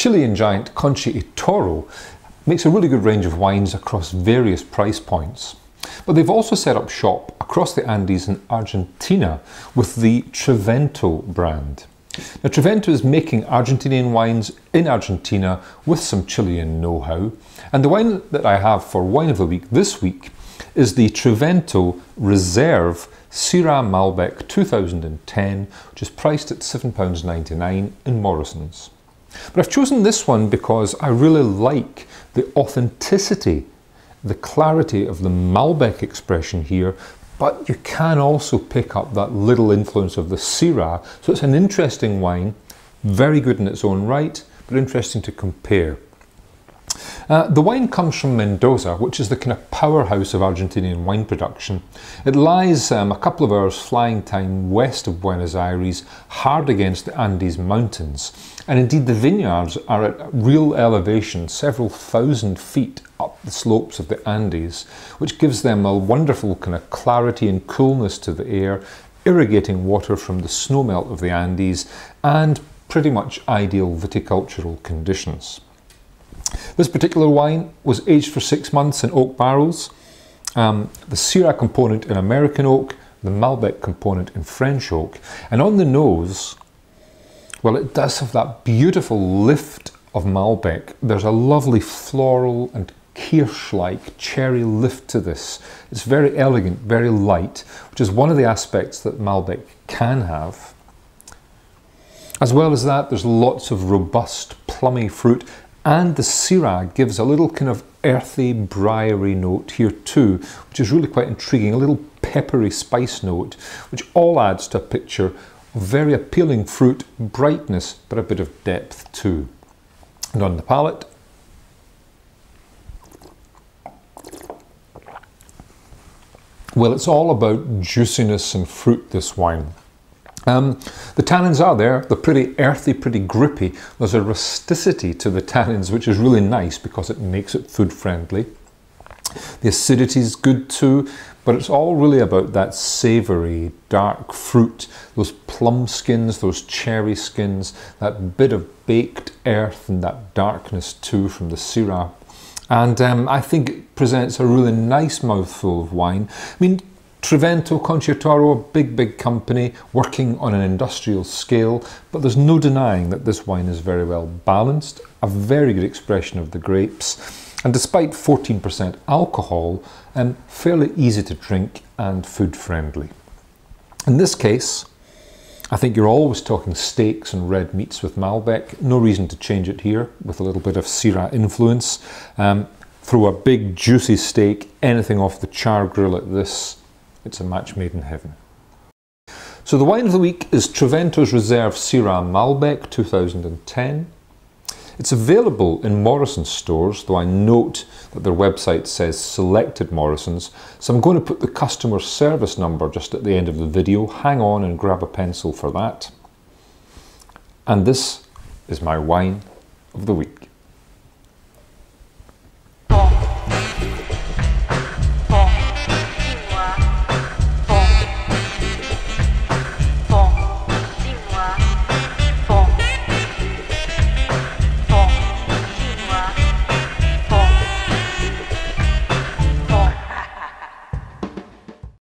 Chilean giant Concha y Toro makes a really good range of wines across various price points. But they've also set up shop across the Andes in Argentina with the Trivento brand. Now, Trivento is making Argentinian wines in Argentina with some Chilean know-how. And the wine that I have for Wine of the Week this week is the Trivento Reserve Syrah Malbec 2010, which is priced at £7.99 in Morrison's. But I've chosen this one because I really like the authenticity, the clarity of the Malbec expression here, but you can also pick up that little influence of the Syrah. So it's an interesting wine, very good in its own right, but interesting to compare. The wine comes from Mendoza, which is the kind of powerhouse of Argentinian wine production. It lies a couple of hours flying time west of Buenos Aires, hard against the Andes Mountains. And indeed the vineyards are at real elevation, several thousand feet up the slopes of the Andes, which gives them a wonderful kind of clarity and coolness to the air, irrigating water from the snowmelt of the Andes, and pretty much ideal viticultural conditions. This particular wine was aged for 6 months in oak barrels. The Syrah component in American oak, the Malbec component in French oak. And on the nose, well, it does have that beautiful lift of Malbec. There's a lovely floral and kirsch-like cherry lift to this. It's very elegant, very light, which is one of the aspects that Malbec can have. As well as that, there's lots of robust plummy fruit, and the Syrah gives a little kind of earthy, briary note here too, which is really quite intriguing, a little peppery spice note, which all adds to a picture of very appealing fruit, brightness, but a bit of depth too. And on the palate, well, it's all about juiciness and fruit, this wine. The tannins are there, they're pretty earthy, pretty grippy. There's a rusticity to the tannins, which is really nice because it makes it food friendly. The acidity is good too, but it's all really about that savoury, dark fruit, those plum skins, those cherry skins, that bit of baked earth and that darkness too from the Syrah. And I think it presents a really nice mouthful of wine. I mean, Trivento, Concha y Toro, a big company working on an industrial scale, but there's no denying that this wine is very well balanced, a very good expression of the grapes, and despite 14% alcohol, fairly easy to drink and food friendly. In this case, I think you're always talking steaks and red meats with Malbec. No reason to change it here with a little bit of Syrah influence. Throw a big juicy steak, anything off the char grill at this. It's a match made in heaven. So the wine of the week is Trivento's Reserve Syrah Malbec 2010. It's available in Morrison's stores, though I note that their website says selected Morrison's. So I'm going to put the customer service number just at the end of the video. Hang on and grab a pencil for that. And this is my wine of the week.